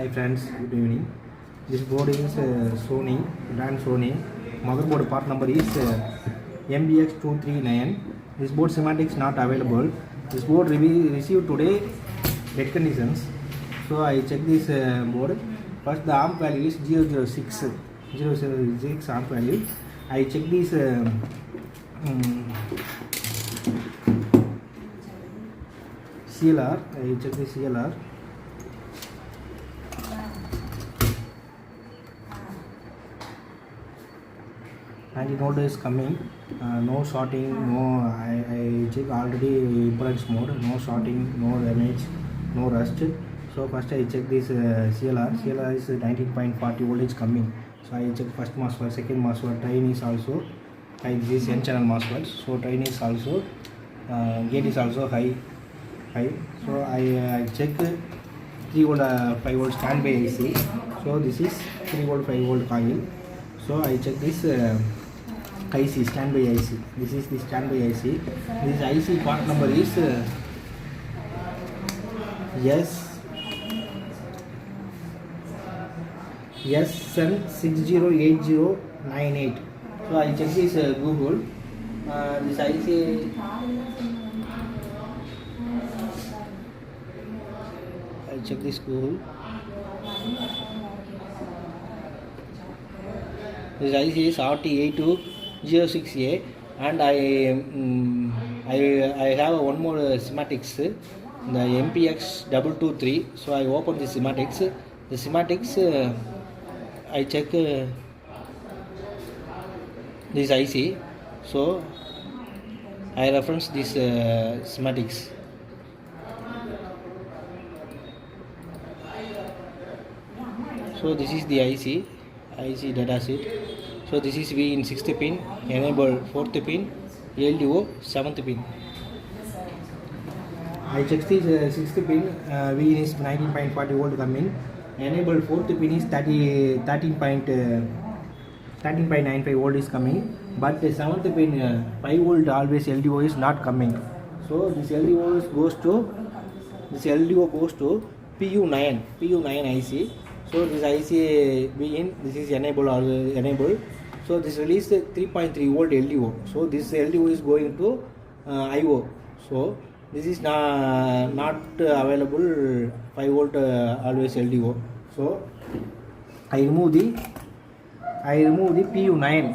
Hi friends, good evening. This board is Sony, brand Sony. Motherboard part number is MBX239. This board schematics not available. This board received today dead conditions. So I check this board. First the amp value is 006 amp value. I check this CLR. I check the CLR. And the node is coming, no shorting, no, I check already impedance mode, no shorting, no damage, no rust. So first I check this CLR is 19.40 voltage coming. So I check first MOSFET, second MOSFET, drain is also high, this is N channel MOSFET, so drain is also, gate is also high. So I check 3 volt 5 volt standby IC. So this is 3 volt 5 volt coil. So I check this IC, standby IC. This is the standby IC. This IC part number is SN608098. So I check this Google. This IC. I check this Google. This IC is RT8206A, and I have one more schematics, the MPX223. So I open the schematics. The schematics I check this IC. So I reference this schematics. So this is the IC datasheet. So this is V in 6th pin, enable 4th pin, LDO 7th pin. I check the 6th pin, V is 19.40 volt coming, enable 4th pin is 13.95 volt is coming, but the 7th pin 5 volt always LDO is not coming. So this LDO goes to PU9 IC. So this IC be in, this is enable or enable. So this release 3.3 volt LDO. So this LDO is going to IO. So this is not available 5 volt always LDO. So I remove the PU9.